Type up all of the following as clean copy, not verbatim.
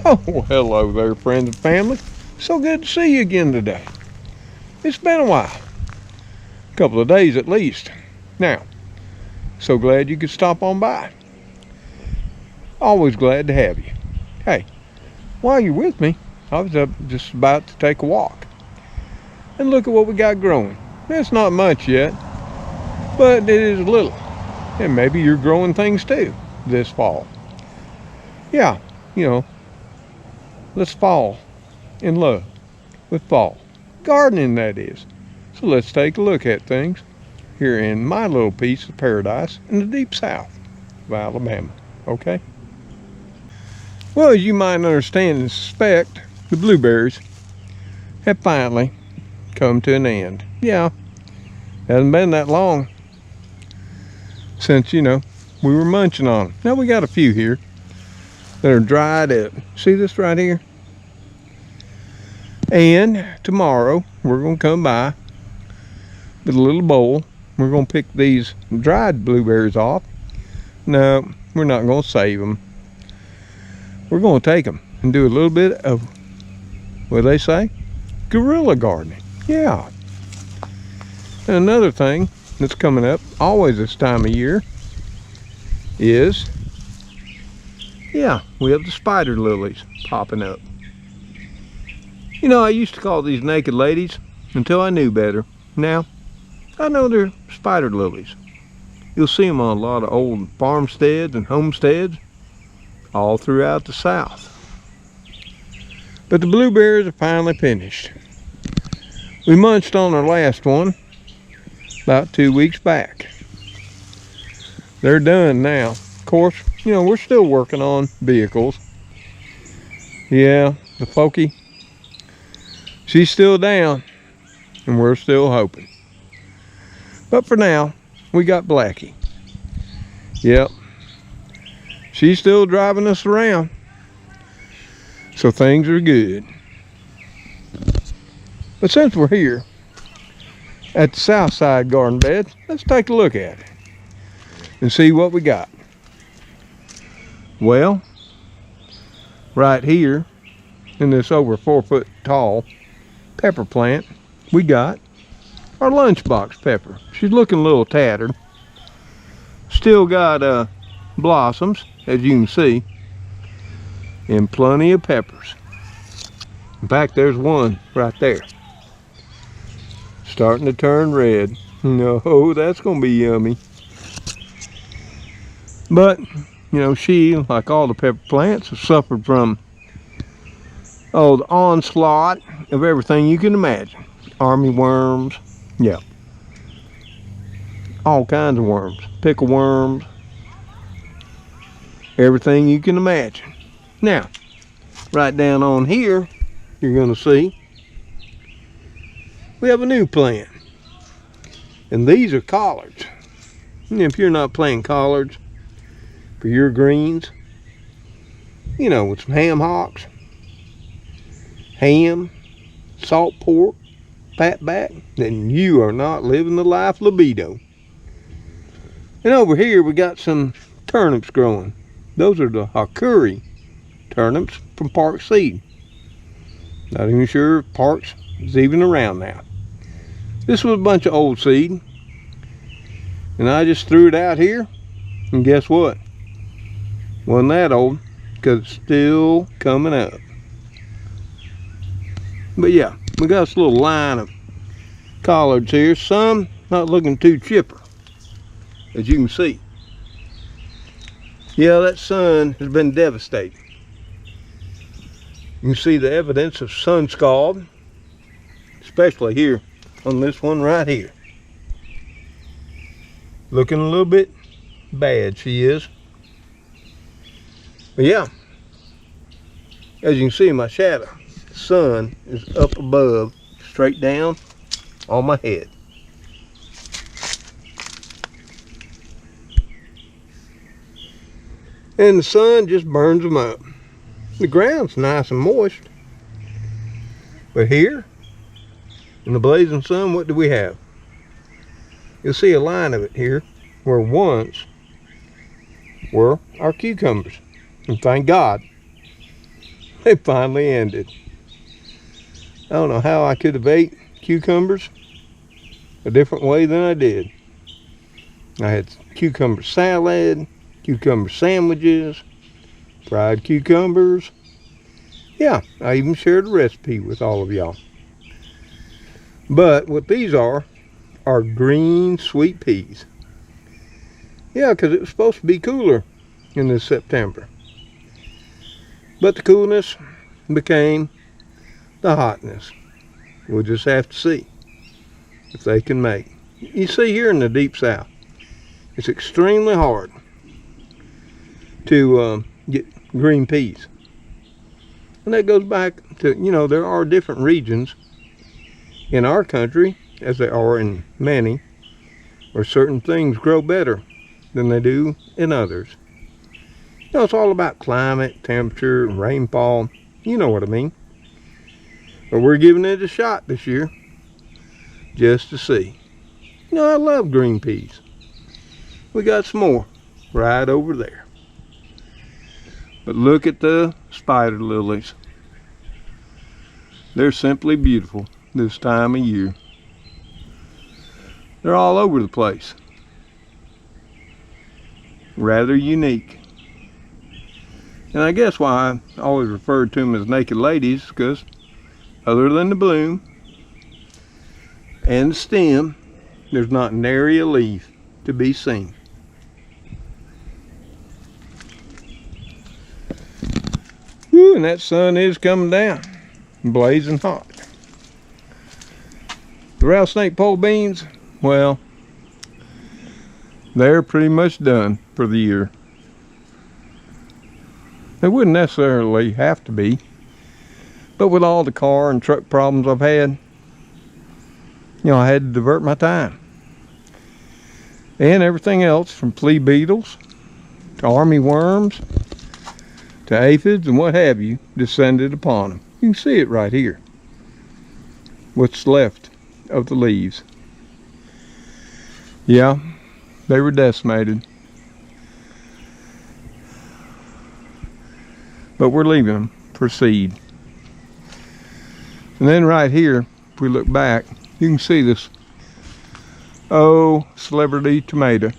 Oh, hello there, friends and family. So good to see you again today. It's been a while. A couple of days at least. Now, so glad you could stop on by. Always glad to have you. Hey, while you're with me, I was up just about to take a walk. And look at what we got growing. It's not much yet, but it is little. And maybe you're growing things too this fall. Yeah, you know, let's fall in love with fall. Gardening, that is. So let's take a look at things here in my little piece of paradise in the deep south of Alabama. Okay? Well, as you might understand and suspect, the blueberries have finally come to an end. Yeah, hasn't been that long since, we were munching on them. Now we got a few here that are dried up. See this right here? And tomorrow we're going to come by with a little bowl. We're going to pick these dried blueberries off. No, we're not going to save them. We're going to take them and do a little bit of, what do they say? Guerrilla gardening. Yeah. And another thing that's coming up always this time of year is, we have the spider lilies popping up. I used to call these naked ladies until I knew better. Now, I know they're spider lilies. You'll see them on a lot of old farmsteads and homesteads all throughout the South. But the blueberries are finally finished. We munched on our last one about 2 weeks back. They're done now. Of course, we're still working on vehicles. Yeah, the folky, she's still down, and we're still hoping. But for now, we got Blackie. Yep, she's still driving us around, so things are good. But since we're here at the south side garden bed, let's take a look at it and see what we got. Well, right here in this over 4 foot tall pepper plant, we got our lunchbox pepper. She's looking a little tattered. Still got blossoms, as you can see, and plenty of peppers. In fact, there's one right there starting to turn red. No, that's gonna be yummy. But she, like all the pepper plants, has suffered from the onslaught of everything you can imagine. Army worms, yeah, all kinds of worms, pickle worms, everything you can imagine. Now, right down on here, you're gonna see we have a new plant, and these are collards. And if you're not planting collards for your greens, with some ham hocks, ham, salt pork, fatback, then you are not living the life libido. And over here we got some turnips growing. Those are the Okra turnips from Park Seed. Not even sure if Parks is even around now. This was a bunch of old seed, and I just threw it out here, and guess what? Wasn't that old, because it's still coming up. But yeah, we got this little line of collards here. Some not looking too chipper, as you can see. Yeah, that sun has been devastating. You can see the evidence of sun scald, especially here on this one right here. Looking a little bit bad, she is. But yeah, as you can see, my shadow, the sun is up above, straight down on my head. And the sun just burns them up. The ground's nice and moist. But here, in the blazing sun, what do we have? You'll see a line of it here, where once were our cucumbers. And thank God, They finally ended. I don't know how I could have ate cucumbers a different way than I did. I had cucumber salad, cucumber sandwiches, fried cucumbers. Yeah, I even shared a recipe with all of y'all. But what these are green sweet peas. Yeah, because it was supposed to be cooler in this September. But the coolness became the hotness. We'll just have to see if they can make. You see, here in the deep south, it's extremely hard to get green peas. And that goes back to, there are different regions in our country, as there are in many, where certain things grow better than they do in others. It's all about climate, temperature, rainfall. You know what I mean. But we're giving it a shot this year, just to see. I love green peas. We got some more right over there. But look at the spider lilies. They're simply beautiful this time of year. They're all over the place. Rather unique. And I guess why I always referred to them as naked ladies, because other than the bloom and the stem, there's not nary a leaf to be seen. Whew, and that sun is coming down, blazing hot. The rattlesnake pole beans, well, they're pretty much done for the year. They wouldn't necessarily have to be, but with all the car and truck problems I've had, I had to divert my time. And everything else from flea beetles to army worms to aphids and what have you descended upon them. You can see it right here. What's left of the leaves. Yeah, they were decimated. But we're leaving them for seed. And then right here, if we look back, you can see this celebrity tomato,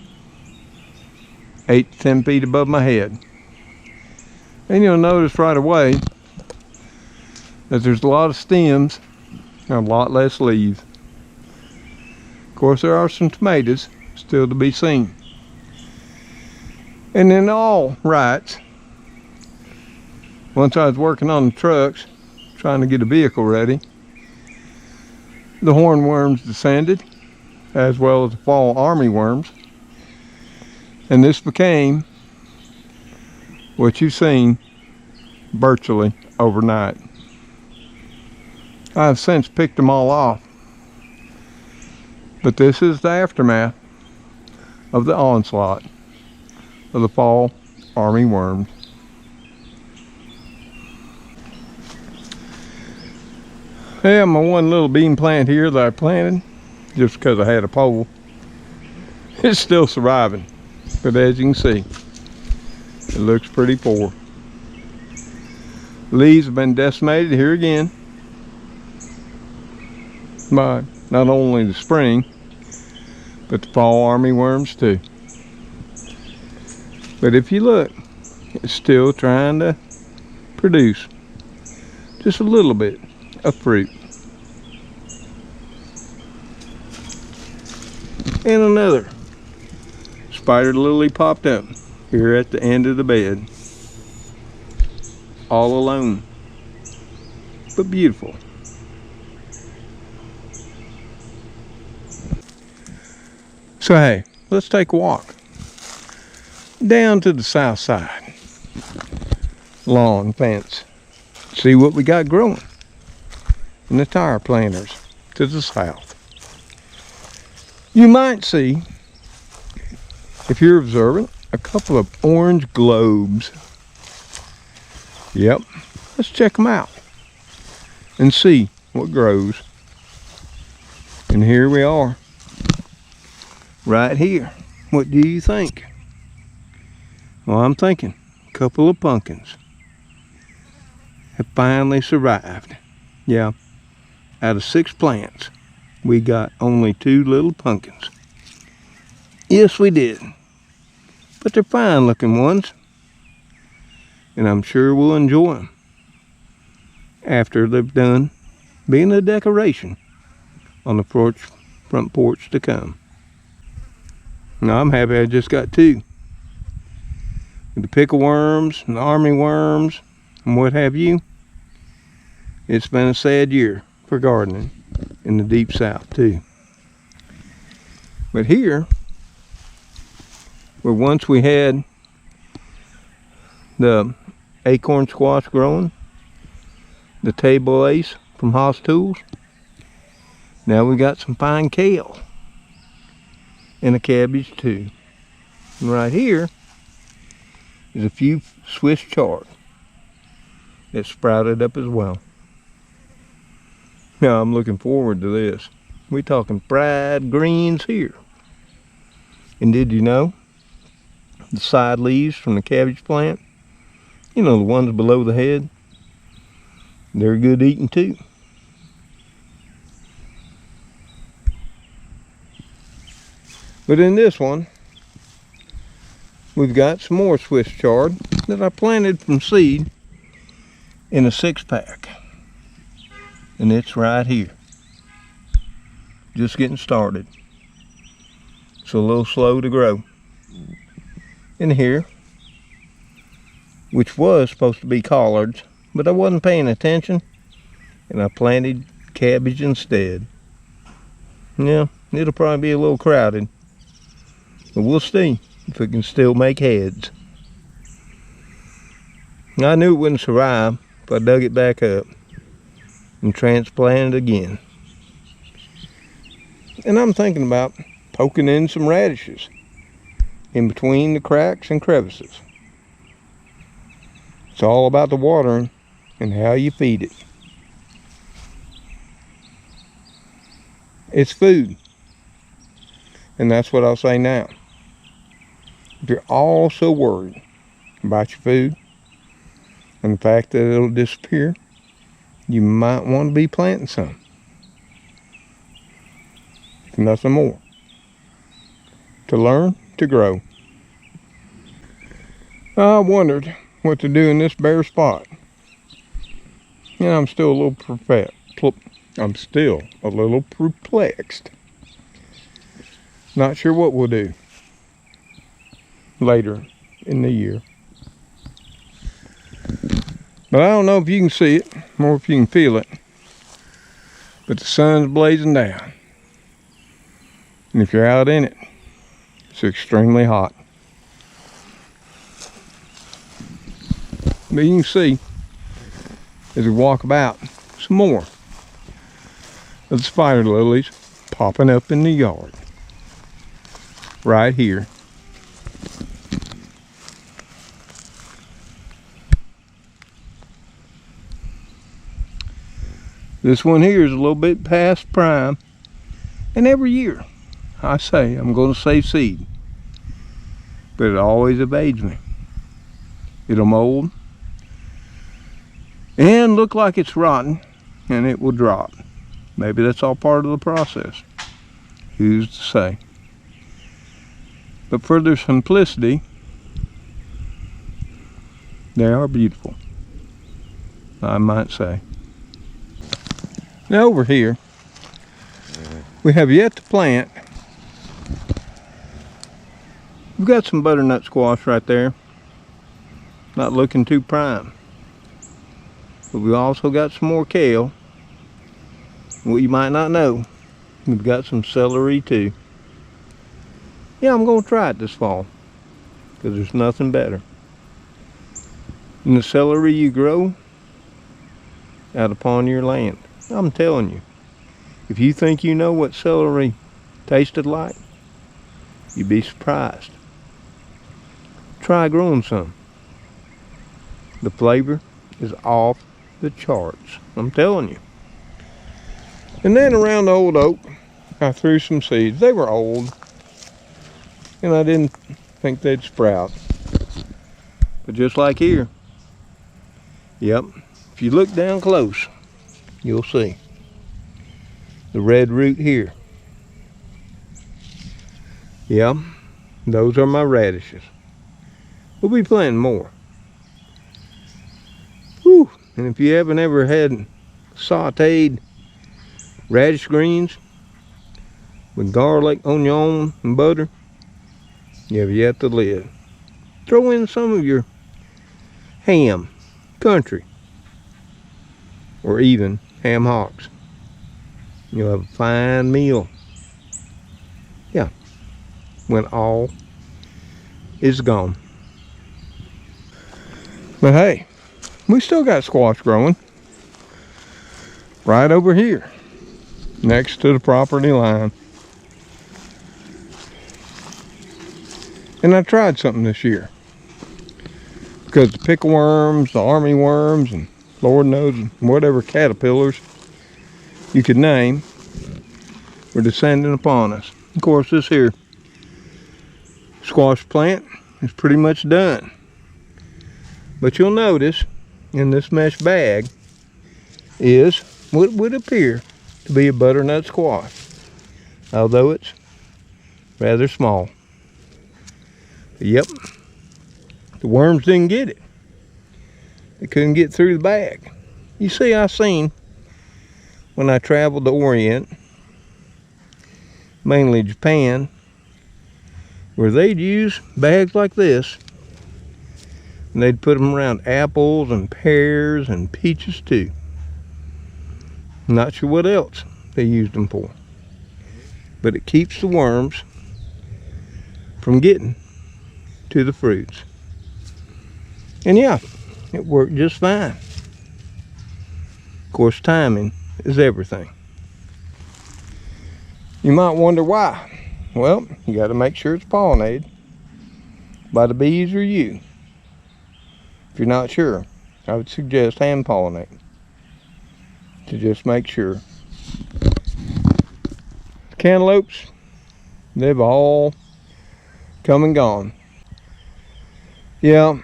8 to 10 feet above my head. And you'll notice right away that there's a lot of stems and a lot less leaves. Of course, there are some tomatoes still to be seen. And in all rights, once I was working on the trucks, trying to get a vehicle ready, the hornworms descended, as well as the fall army worms. And this became what you've seen virtually overnight. I've since picked them all off. But this is the aftermath of the onslaught of the fall army worms. Yeah, my one little bean plant here that I planted, just because I had a pole, it's still surviving. But as you can see, it looks pretty poor. Leaves have been decimated here again by not only the spring, but the fall army worms too. But if you look, it's still trying to produce just a little bit of fruit. And another spider lily popped up here at the end of the bed, all alone, but beautiful. So hey, let's take a walk down to the south side lawn fence, see what we got growing in the tire planters to the south. You might see, if you're observant, a couple of orange globes. Yep, let's check them out and see what grows. And here we are, right here. What do you think? Well, I'm thinking a couple of pumpkins have finally survived. Yeah, out of 6 plants, we got only 2 little pumpkins. Yes, we did. But they're fine looking ones. And I'm sure we'll enjoy them after they've done being a decoration on the front porch to come. Now I'm happy I just got 2. With the pickle worms and the army worms and what have you, it's been a sad year for gardening in the deep south too. But here, where once we had the acorn squash growing, the table ace from Haas Tools, now we got some fine kale and a cabbage too. And right here is a few Swiss chard that sprouted up as well. Now I'm looking forward to this. We're talking fried greens here. And did you know the side leaves from the cabbage plant, you know, the ones below the head, they're good eating too. But in this one, we've got some more Swiss chard that I planted from seed in a 6-pack. And it's right here. Just getting started. It's a little slow to grow. In here, which was supposed to be collards, but I wasn't paying attention, and I planted cabbage instead. Yeah, it'll probably be a little crowded, but we'll see if it can still make heads. I knew it wouldn't survive if I dug it back up and transplanted again. And I'm thinking about poking in some radishes in between the cracks and crevices. It's all about the watering and how you feed it. It's food. And that's what I'll say now. If you're all so worried about your food and the fact that it'll disappear, you might want to be planting some. If nothing more. To learn to grow. I wondered what to do in this bare spot. And I'm still a little perplexed. Not sure what we'll do later in the year. But I don't know if you can see it or if you can feel it. But the sun's blazing down. And if you're out in it, it's extremely hot. But you can see, as we walk about, some more of the spider lilies popping up in the yard. Right here. This one here is a little bit past prime. And every year, I say I'm going to save seed. But it always evades me. It'll mold and look like it's rotten, and it will drop. Maybe that's all part of the process. Who's to say? But for their simplicity, they are beautiful, I might say. Now over here, we have yet to plant. We've got some butternut squash right there. Not looking too prime. But we also got some more kale. What you might not know, we've got some celery too. Yeah, I'm going to try it this fall, because there's nothing better. And the celery you grow out upon your land. I'm telling you, if you think you know what celery tasted like, you'd be surprised. Try growing some. The flavor is off the charts, I'm telling you. And then around the old oak, I threw some seeds. They were old, and I didn't think they'd sprout. But just like here, yep, a if you look down close, you'll see the red root here. Yeah, those are my radishes. We'll be planting more. Whew. And if you haven't ever had sauteed radish greens with garlic, onion, and butter, you have yet to live. Throw in some of your ham, country, or even ham hocks. You'll have a fine meal. Yeah, when all is gone. But hey, we still got squash growing right over here next to the property line. And I tried something this year, because the pickle worms, the army worms, and Lord knows whatever caterpillars you could name were descending upon us. Of course, this here squash plant is pretty much done. But you'll notice in this mesh bag is what would appear to be a butternut squash, although it's rather small. Yep, the worms didn't get it. They couldn't get through the bag. You see, I seen when I traveled the Orient, mainly Japan, where they'd use bags like this, and they'd put them around apples and pears and peaches too. I'm not sure what else they used them for, but it keeps the worms from getting to the fruits. And yeah, it worked just fine. Of course, timing is everything. You might wonder why. Well, you got to make sure it's pollinated by the bees or you. If you're not sure, I would suggest hand pollinating to just make sure. Cantaloupes, they've all come and gone. Yeah,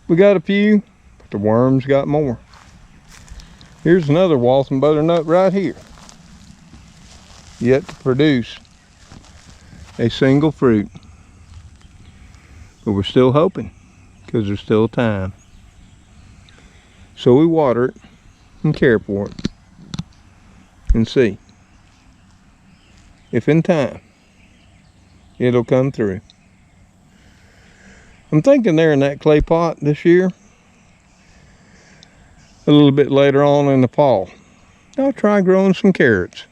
we got a few, but the worms got more. Here's another Waltham butternut right here, yet to produce a single fruit. But we're still hoping, because there's still time. So we water it and care for it and see if in time it'll come through. I'm thinking they're in that clay pot this year, a little bit later on in the fall, I'll try growing some carrots.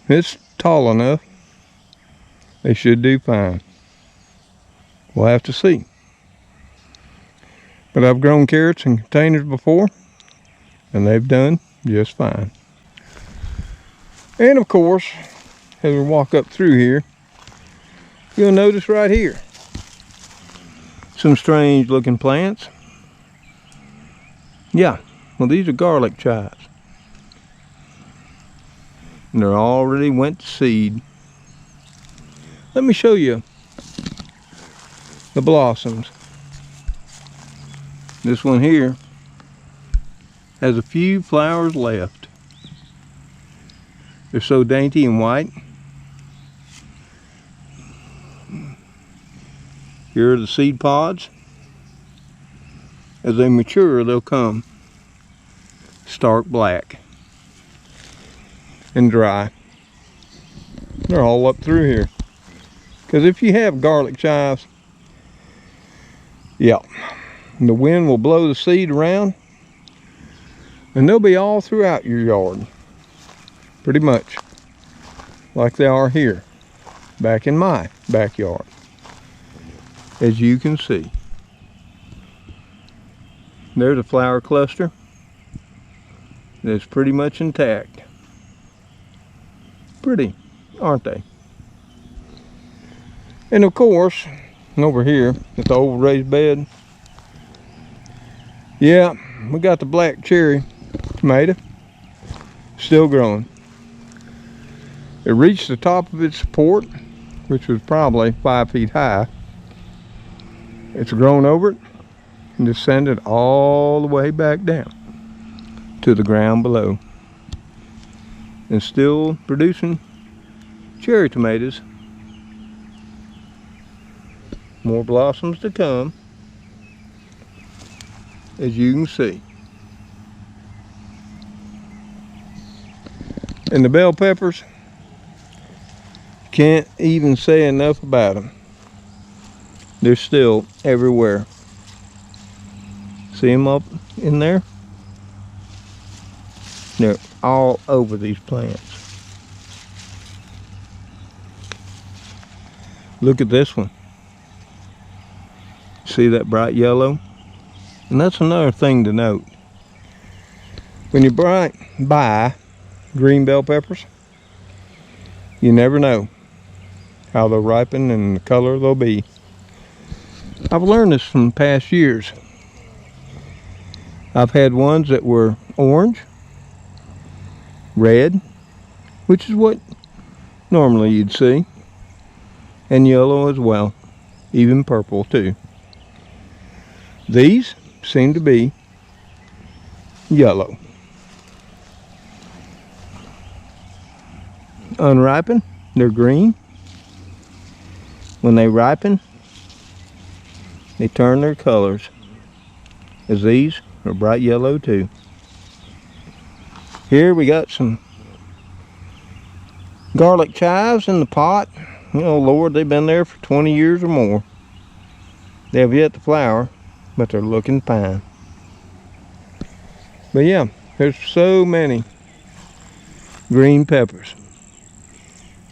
It's tall enough, they should do fine. We'll have to see. But I've grown carrots in containers before, and they've done just fine. And of course, as we walk up through here, you'll notice right here some strange looking plants. Yeah, well, these are garlic chives. And they're already went to seed. Let me show you the blossoms. This one here has a few flowers left. They're so dainty and white. Here are the seed pods. As they mature, they'll come stark black and dry. They're all up through here. Because if you have garlic chives, yeah, the wind will blow the seed around and they'll be all throughout your yard. Pretty much like they are here, back in my backyard. As you can see, there's a flower cluster that's pretty much intact. Pretty, aren't they? And of course, over here at the old raised bed, yeah, we got the black cherry tomato still growing. It reached the top of its support, which was probably 5 feet high. It's grown over it and descended all the way back down to the ground below, and still producing cherry tomatoes. More blossoms to come, as you can see. And the bell peppers, can't even say enough about them. They're still everywhere. See them up in there? They're all over these plants. Look at this one. See that bright yellow? And that's another thing to note. When you buy green bell peppers, you never know how they'll ripen and the color they'll be. I've learned this from past years. I've had ones that were orange, red, which is what normally you'd see, and yellow as well, even purple too. These seem to be yellow. Unripened, they're green. When they ripen, they turn their colors, as these are bright yellow too. Here we got some garlic chives in the pot. Oh Lord, they've been there for 20 years or more. They have yet to flower, but they're looking fine. But yeah, there's so many green peppers.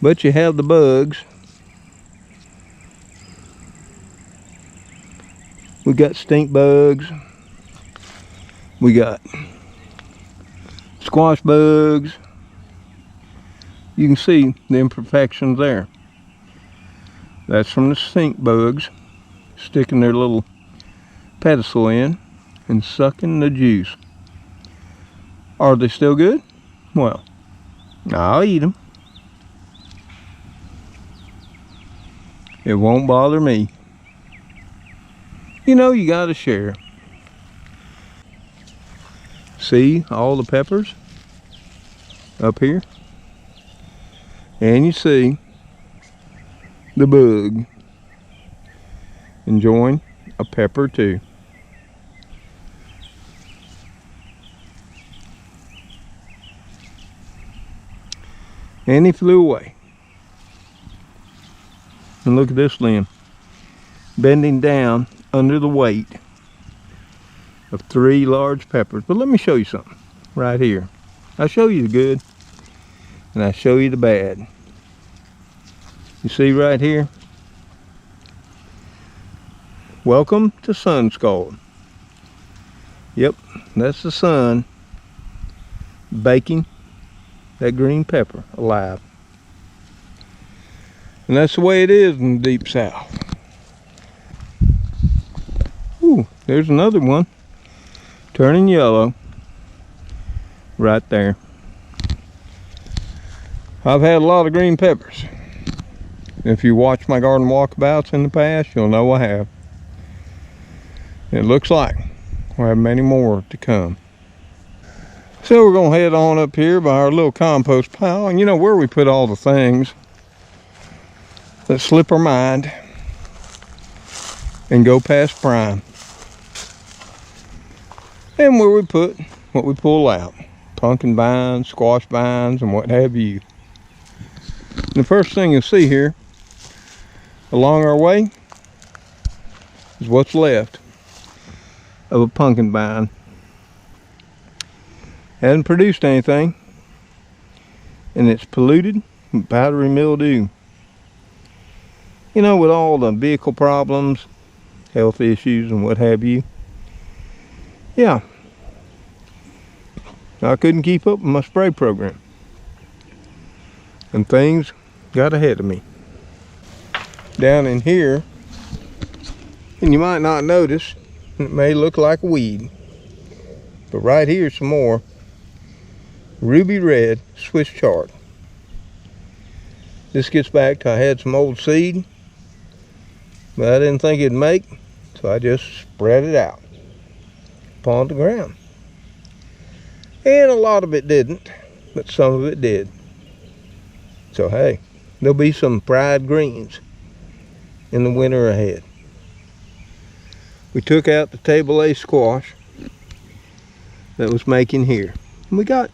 But you have the bugs. We got stink bugs. We got squash bugs. You can see the imperfections there. That's from the stink bugs sticking their little pedestal in and sucking the juice. Are they still good? Well, I'll eat them. It won't bother me. You know, you gotta share. See all the peppers up here? And you see the bug enjoying a pepper too. And he flew away. And look at this limb, bending down under the weight of 3 large peppers. But let me show you something right here. I'll show you the good and I'll show you the bad. You see right here? Welcome to sun scald. Yep, that's the sun baking that green pepper alive. And that's the way it is in the deep south. Ooh, there's another one turning yellow right there. I've had a lot of green peppers. If you watch my garden walkabouts in the past, you'll know I have. It looks like we'll have many more to come. So we're going to head on up here by our little compost pile. And you know where we put all the things that slip our mind and go past prime. And where we put what we pull out. Pumpkin vines, squash vines, and what have you. And the first thing you'll see here along our way is what's left of a pumpkin vine. Hasn't produced anything, and it's polluted with powdery mildew. You know, with all the vehicle problems, health issues, and what have you. Yeah, I couldn't keep up with my spray program, and things got ahead of me. Down in here, and you might not notice, it may look like weed, but right here some more ruby red Swiss chard. This gets back to I had some old seed, but I didn't think it'd make, so I just spread it out. upon the ground. And a lot of it didn't, but some of it did. So hey, there'll be some fried greens in the winter ahead. We took out the table A squash that was making here. And we got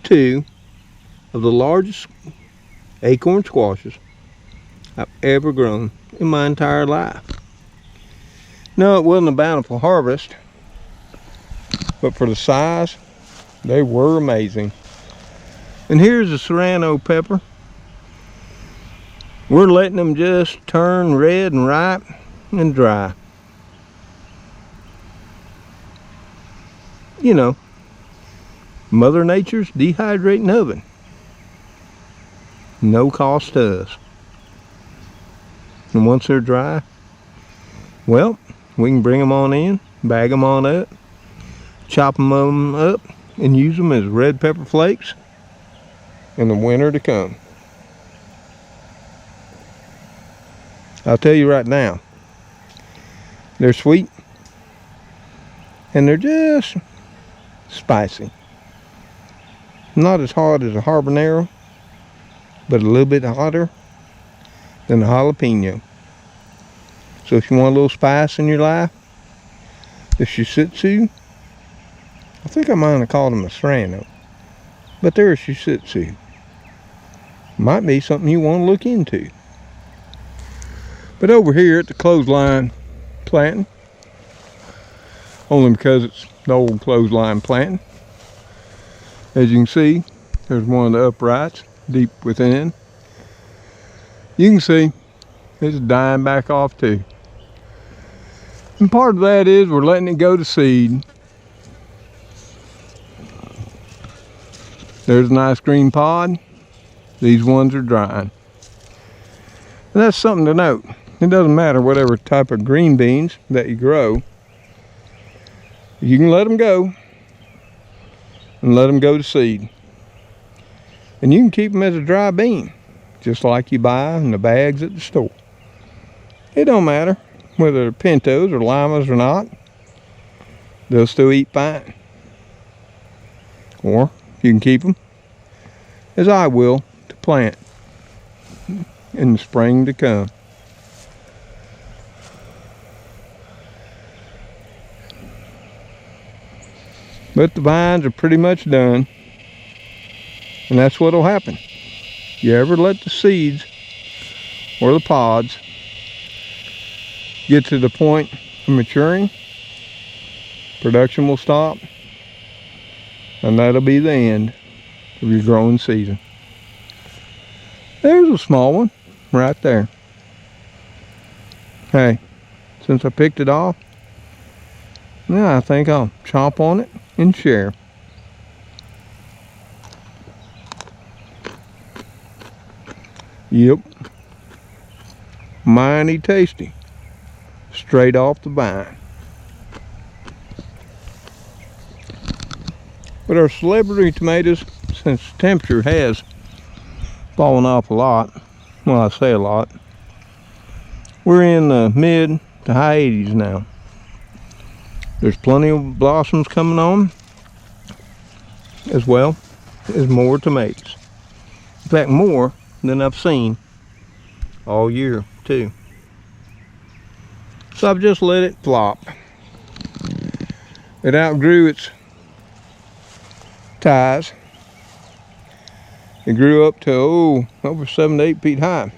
2 of the largest acorn squashes I've ever grown in my entire life. No, it wasn't a bountiful harvest, but for the size, they were amazing. And here's a serrano pepper. We're letting them just turn red and ripe and dry. You know, Mother Nature's dehydrating oven. No cost to us. And once they're dry, well, we can bring them on in, bag them on up, chop them up, and use them as red pepper flakes in the winter to come. I'll tell you right now, they're sweet and they're just spicy. Not as hot as a habanero, but a little bit hotter than a jalapeno. So if you want a little spice in your life, the shih-tzu, I think I might have called them a serrano, but they're a shih-tzu. Might be something you want to look into. But over here at the clothesline planting, only because it's the old clothesline planting, as you can see, there's one of the uprights deep within. You can see it's dying back off too. And part of that is we're letting it go to seed. There's a nice green pod. These ones are drying. And that's something to note. It doesn't matter whatever type of green beans that you grow. You can let them go and let them go to seed. And you can keep them as a dry bean, just like you buy in the bags at the store. It don't matter whether they're pintos or limas or not. They'll still eat fine. Or you can keep them, as I will, to plant in the spring to come. But the vines are pretty much done. And that's what'll happen. You ever let the seeds or the pods get to the point of maturing, production will stop, and that'll be the end of your growing season. There's a small one right there. Hey, since I picked it off, now I think I'll chomp on it and share. Yep, mighty tasty, straight off the vine. But our celebrity tomatoes, since temperature has fallen off a lot, well, I say a lot, we're in the mid to high 80s now. There's plenty of blossoms coming on, as well as more tomatoes. In fact, more than I've seen all year too. So I've just let it flop. It outgrew its ties. It grew up to over 7 to 8 feet high,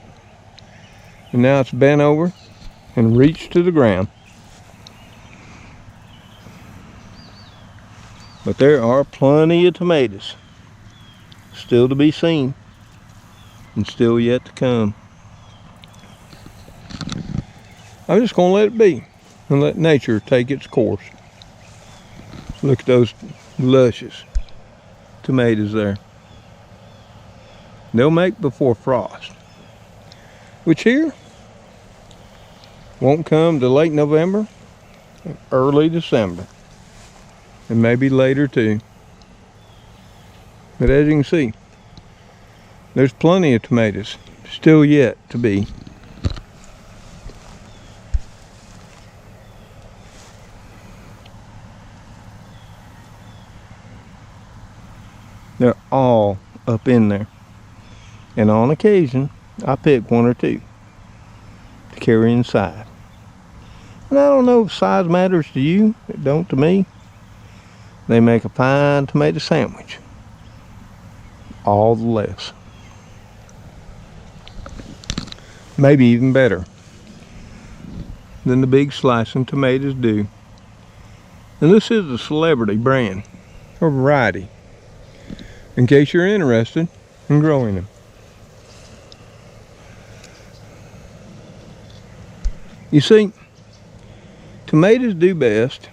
and now it's bent over and reached to the ground. But there are plenty of tomatoes still to be seen and still yet to come. I'm just going to let it be and let nature take its course. Look at those luscious tomatoes there. They'll make before frost, which here won't come to late November, early December, and maybe later too. But as you can see, there's plenty of tomatoes still yet to be. They're all up in there. And on occasion, I pick one or two to carry inside. And I don't know if size matters to you. It don't to me. They make a fine tomato sandwich. All the less. Maybe even better than the big slicing tomatoes do. And this is a celebrity brand or variety, in case you're interested in growing them. You see, tomatoes do best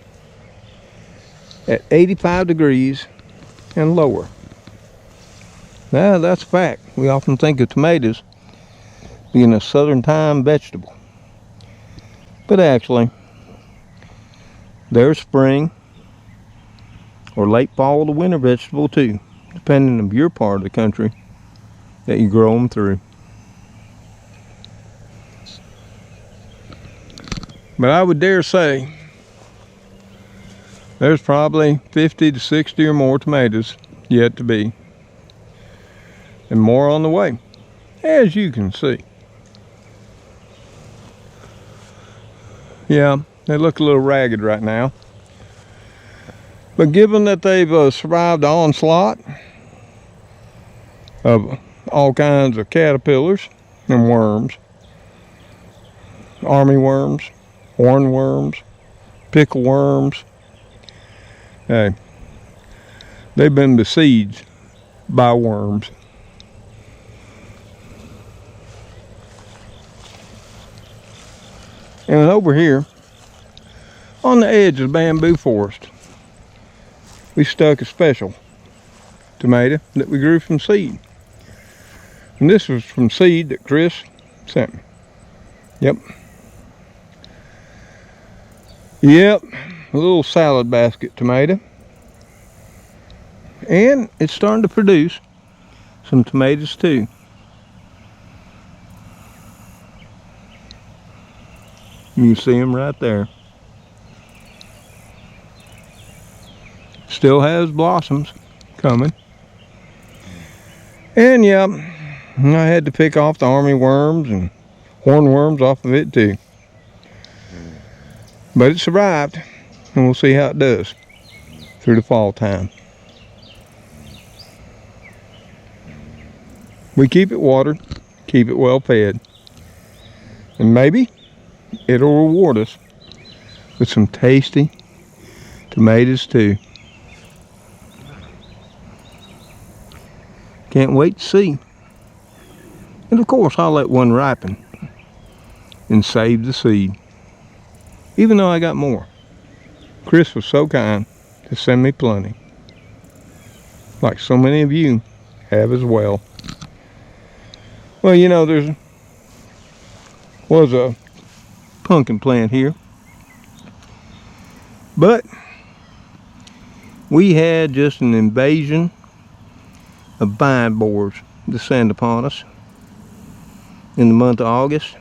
at 85 degrees and lower. Now, that's a fact. We often think of tomatoes being a southern time vegetable. But actually, they're spring or late fall to winter vegetable too, depending on your part of the country that you grow them through. But I would dare say there's probably 50 to 60 or more tomatoes yet to be, and more on the way, as you can see. Yeah, they look a little ragged right now, but given that they've survived the onslaught of all kinds of caterpillars and worms, army worms, hornworms, pickle worms, hey, they've been besieged by worms. And over here, on the edge of the bamboo forest, we stuck a special tomato that we grew from seed. And this was from seed that Chris sent me. Yep. Yep, a little salad basket tomato. And it's starting to produce some tomatoes too. You can see them right there. Still has blossoms coming. And yeah, I had to pick off the army worms and hornworms off of it too. But it survived, and we'll see how it does through the fall time. We keep it watered, keep it well fed, and maybe it'll reward us with some tasty tomatoes too. Can't wait to see. And of course, I'll let one ripen and save the seed. Even though I got more. Chris was so kind to send me plenty. Like so many of you have as well. Well, you know, was a pumpkin plant here. But we had just an invasion of vine borers descend upon us in the month of August.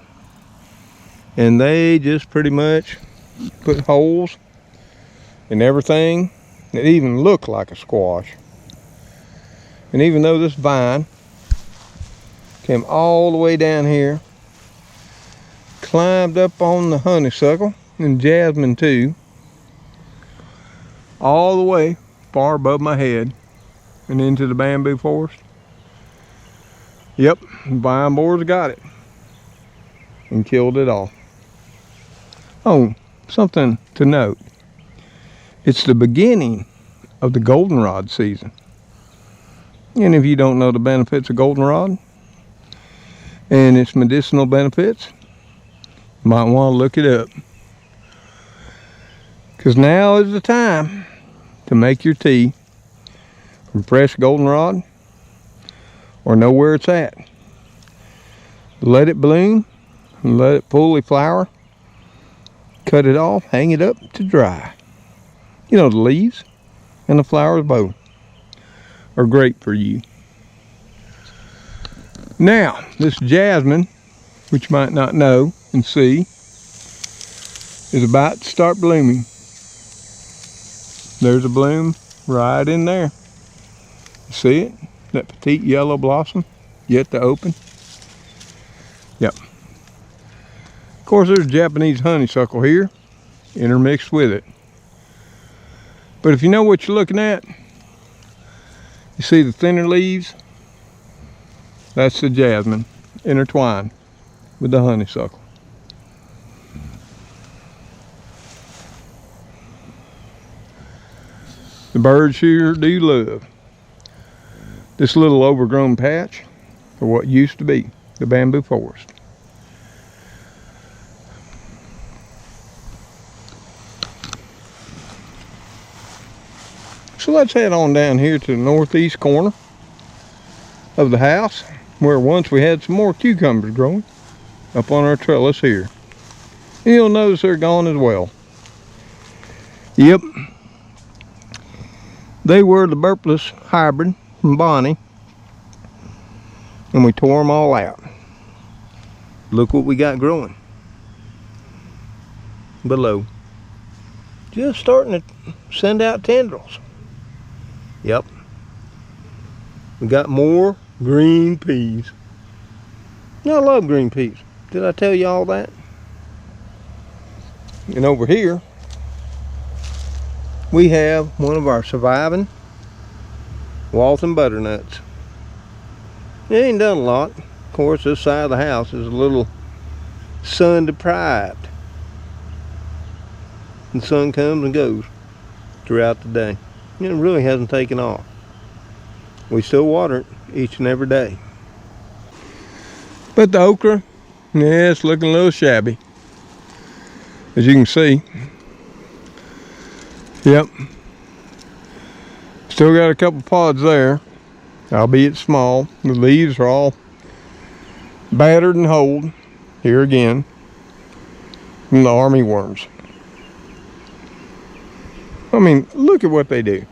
And they just pretty much put holes in everything that even looked like a squash. And even though this vine came all the way down here, climbed up on the honeysuckle and jasmine too, all the way far above my head and into the bamboo forest. Yep, vine borers got it and killed it all. Oh, something to note. It's the beginning of the goldenrod season. And if you don't know the benefits of goldenrod and its medicinal benefits, you might want to look it up. Because now is the time to make your tea from fresh goldenrod or know where it's at. Let it bloom and let it fully flower. Cut it off, hang it up to dry. You know, the leaves and the flowers both are great for you. Now, this jasmine, which you might not know and see, is about to start blooming. There's a bloom right in there. See it? That petite yellow blossom yet to open. Yep. Of course, there's Japanese honeysuckle here intermixed with it. But if you know what you're looking at, you see the thinner leaves? That's the jasmine intertwined with the honeysuckle. The birds here do love this little overgrown patch for what used to be the bamboo forest. So let's head on down here to the northeast corner of the house, where once we had some more cucumbers growing up on our trellis here. And you'll notice they're gone as well. Yep. They were the burpless hybrid from Bonnie, and we tore them all out. Look what we got growing below. Just starting to send out tendrils. Yep. We got more green peas. I love green peas. Did I tell you all that? And over here, we have one of our surviving Walton butternuts. It ain't done a lot. Of course, this side of the house is a little sun deprived. The sun comes and goes throughout the day. It really hasn't taken off. We still water it each and every day. But the okra, yeah, it's looking a little shabby, as you can see. Yep. Still got a couple pods there, albeit small. The leaves are all battered and old. Here again, from the army worms. I mean, look at what they do.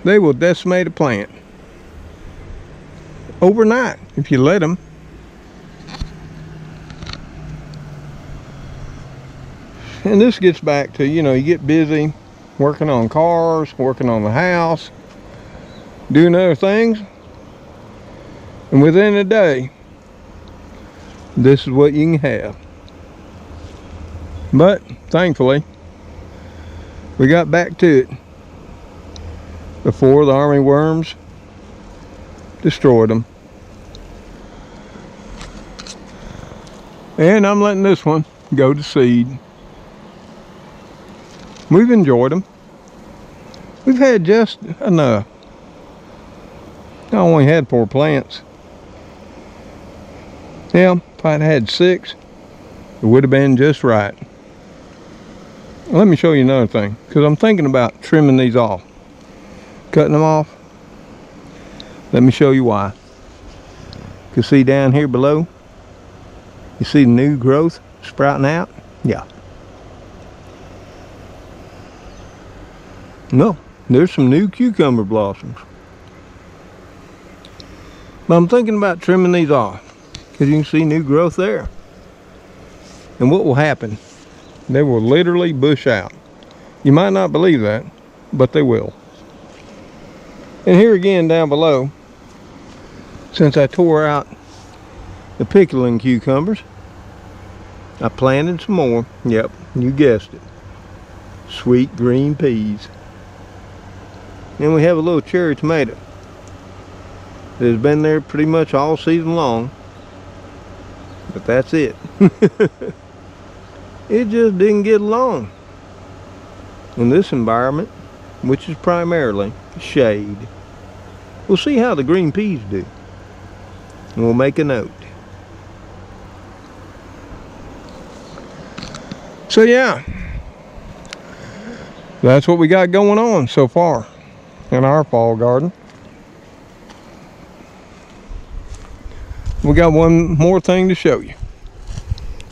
They will decimate a plant overnight if you let them. And this gets back to, you know, you get busy working on cars, working on the house, doing other things, and within a day, this is what you can have. But thankfully, we got back to it before the army worms destroyed them. And I'm letting this one go to seed. We've enjoyed them. We've had just enough. I only had 4 plants. Yeah, if I'd had 6, it would have been just right. Let me show you another thing, because I'm thinking about trimming these off. Cutting them off. Let me show you why. You see down here below, you see the new growth sprouting out? Yeah. No, there's some new cucumber blossoms. But I'm thinking about trimming these off, because you can see new growth there. And what will happen? They will literally bush out. You might not believe that, but they will. And here again down below, since I tore out the pickling cucumbers, I planted some more. Yep, you guessed it. Sweet green peas. And we have a little cherry tomato that has been there pretty much all season long. But that's it. It just didn't get along in this environment, which is primarily shade. We'll see how the green peas do, and we'll make a note. So yeah, that's what we got going on so far in our fall garden. We got one more thing to show you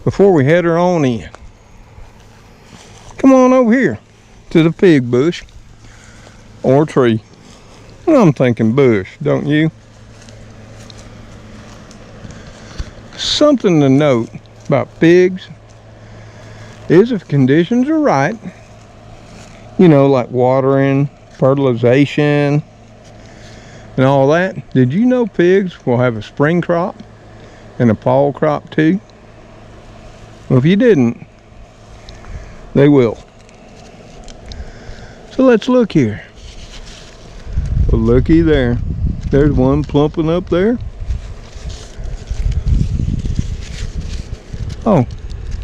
before we head her on in. Come on over here to the fig bush or tree. I'm thinking bush, don't you? Something to note about figs is if conditions are right, you know, like watering, fertilization, and all that. Did you know pigs will have a spring crop and a fall crop too? Well, if you didn't, they will. So let's look here. Well, looky there. There's one plumping up there. Oh,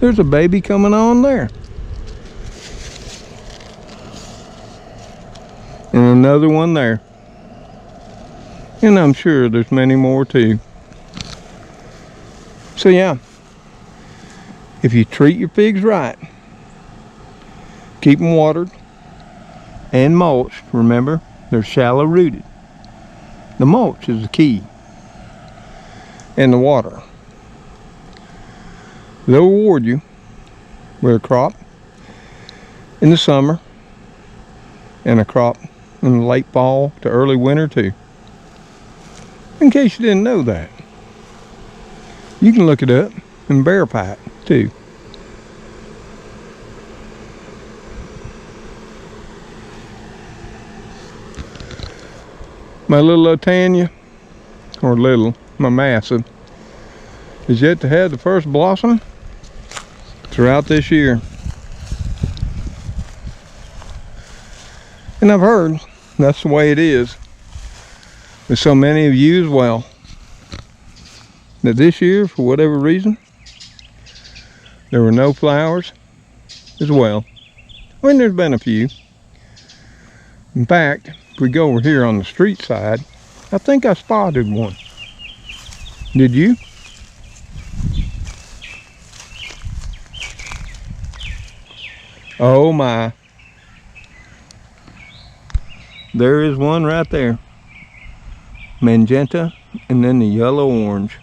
there's a baby coming on there. And another one there. And I'm sure there's many more too. So yeah, if you treat your pigs right, keep them watered and mulched. Remember, they're shallow rooted. The mulch is the key. And the water. They'll reward you with a crop in the summer and a crop in the late fall to early winter too. In case you didn't know that. You can look it up in bear pie too. My little Lotanya, or little, my massive, is yet to have the first blossom throughout this year. And I've heard that's the way it is with so many of you as well. That this year, for whatever reason, there were no flowers as well. I mean, there's been a few. In fact, if we go over here on the street side, I think I spotted one. Did you? Oh my. There is one right there. Magenta and then the yellow orange.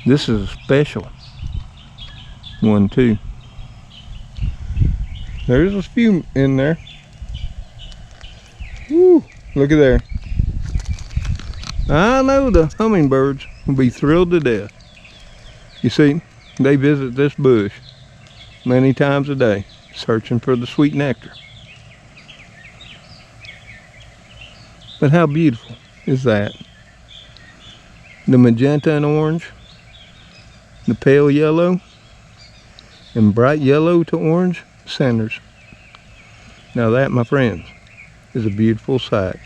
This is a special one too. There's a few in there. Woo, look at there. I know the hummingbirds will be thrilled to death. You see, they visit this bush many times a day, searching for the sweet nectar. But how beautiful is that? The magenta and orange, the pale yellow, and bright yellow to orange centers. Now that, my friends, is a beautiful sight.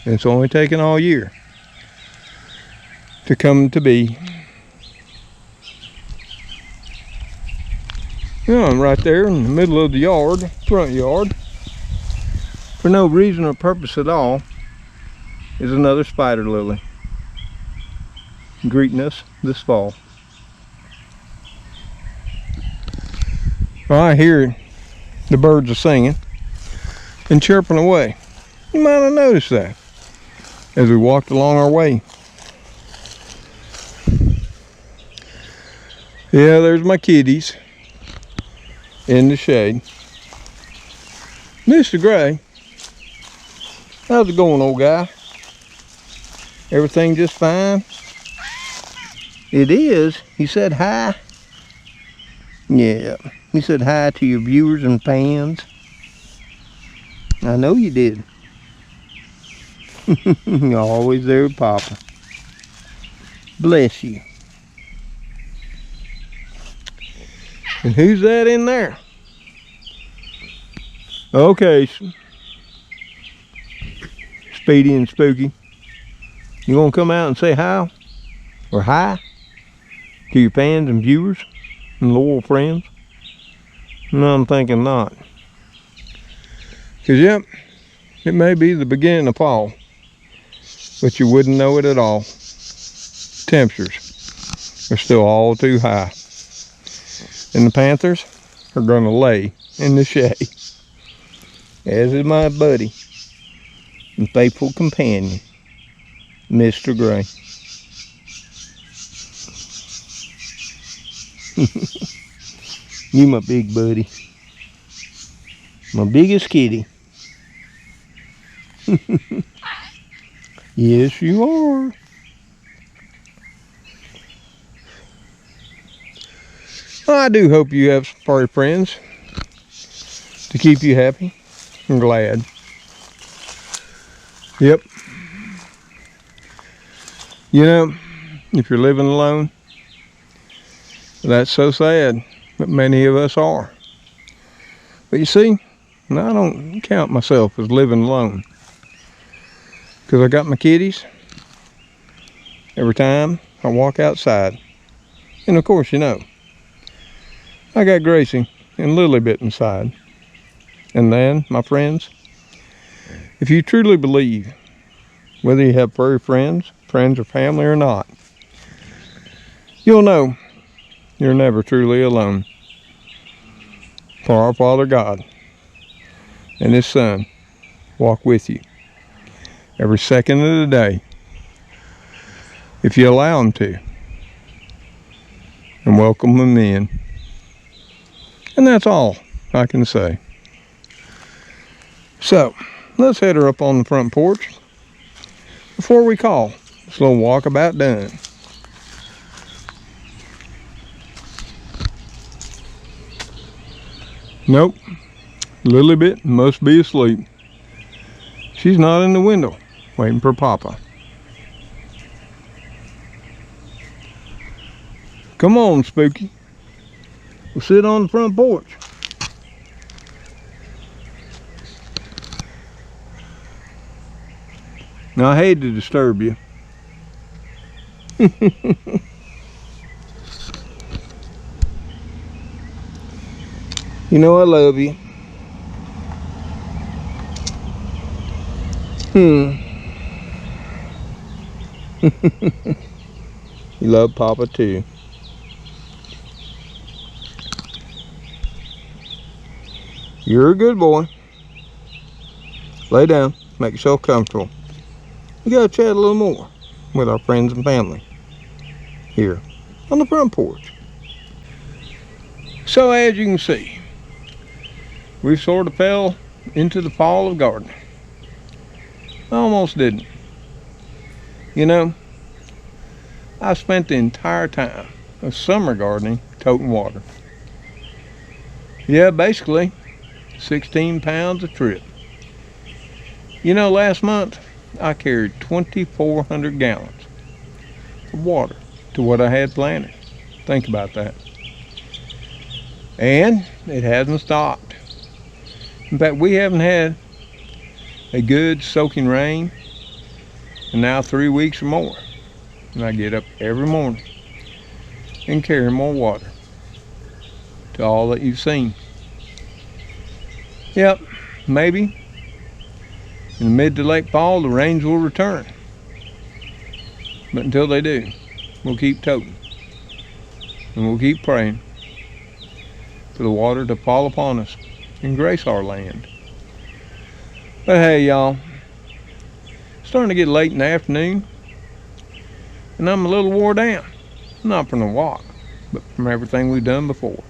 And it's only taken all year to come to be. Yeah, I'm right there in the middle of the yard, front yard. For no reason or purpose at all, is another spider lily greeting us this fall. Well, I hear the birds are singing and chirping away. You might have noticed that as we walked along our way. Yeah, there's my kitties in the shade. Mr. Gray, how's it going, old guy? Everything just fine? It is. He said hi. Yeah, he said hi to your viewers and fans. I know you did. You're always there with Papa. Bless you. And who's that in there? Okay, Speedy and Spooky. You gonna come out and say hi? Or hi? To your fans and viewers and loyal friends? No, I'm thinking not. Because, yep, it may be the beginning of fall, but you wouldn't know it at all. Temperatures are still all too high. And the panthers are going to lay in the shade. As is my buddy and faithful companion, Mr. Gray. You my big buddy. My biggest kitty. Yes, you are. Well, I do hope you have some furry friends to keep you happy and glad. Yep, You know, if you're living alone, that's so sad, but many of us are. But you see, I don't count myself as living alone, because I got my kitties every time I walk outside. And of course, you know, I got Gracie and Lilybit inside. And then, my friends, if you truly believe, whether you have furry friends or family or not, you'll know you're never truly alone. For our Father God and His Son walk with you every second of the day, if you allow Him to, and welcome Him in. And that's all I can say. So, let's head her up on the front porch before we call this little walkabout done. Nope, Lilybit must be asleep. She's not in the window waiting for Papa. Come on, Spooky. We'll sit on the front porch. Now, I hate to disturb you. You know I love you. You love Papa too. You're a good boy. Lay down, make yourself comfortable. We gotta chat a little more with our friends and family here on the front porch. So as you can see, we sort of fell into the fall of gardening. I almost didn't. You know, I spent the entire time of summer gardening toting water. Yeah, basically 16 pounds a trip. You know, last month I carried 2,400 gallons of water to what I had planted. Think about that. And it hasn't stopped. In fact, we haven't had a good soaking rain in now 3 weeks or more. And I get up every morning and carry more water to all that you've seen. Yep, maybe in the mid to late fall the rains will return. But until they do, we'll keep toting. And we'll keep praying for the water to fall upon us and grace our land. But hey, y'all, it's starting to get late in the afternoon, and I'm a little wore down. Not from the walk, but from everything we've done before.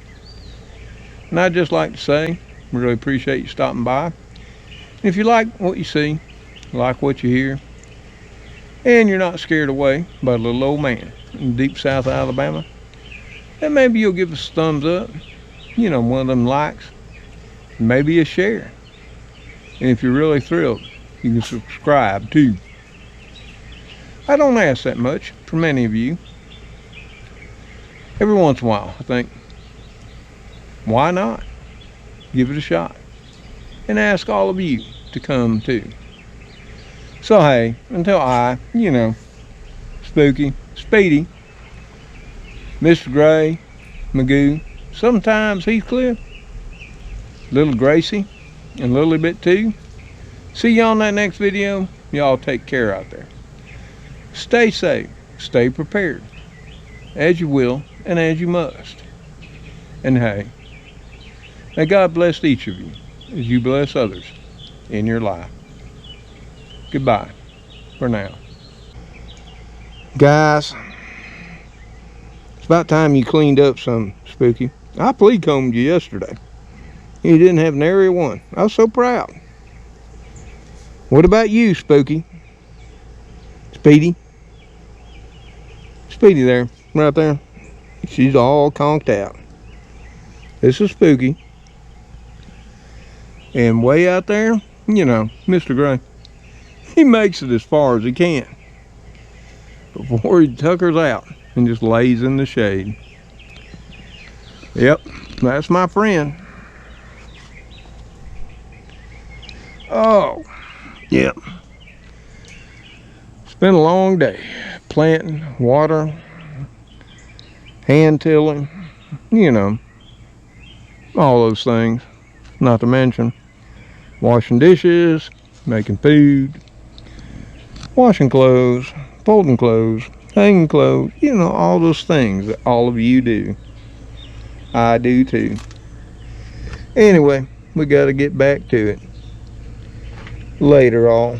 And I'd just like to say, we really appreciate you stopping by. And if you like what you see, like what you hear, and you're not scared away by a little old man in deep South Alabama, then maybe you'll give us a thumbs up, you know, one of them likes, and maybe a share. And if you're really thrilled, you can subscribe too. I don't ask that much from many of you. Every once in a while, I think, why not? Give it a shot. And ask all of you to come too. So hey, until I, you know, Spooky, Speedy, Mr. Gray, Magoo, sometimes Heathcliff, little Gracie, and Lilybit too. See y'all in that next video. Y'all take care out there. Stay safe, stay prepared, as you will and as you must. And hey, may God bless each of you as you bless others in your life. Goodbye for now. Guys, it's about time you cleaned up some, Spooky. I flea combed you yesterday. You didn't have nary one. I was so proud. What about you, Spooky? Speedy? Speedy there, right there. She's all conked out. This is Spooky. And way out there, you know, Mr. Gray, he makes it as far as he can. before he tuckers out and just lays in the shade. Yep, that's my friend. Oh, yep. It's been a long day. Planting, water, hand tilling, you know, all those things. Not to mention washing dishes, making food, washing clothes, folding clothes, hanging clothes, you know, all those things that all of you do. I do too. Anyway, we got to get back to it. Later, all.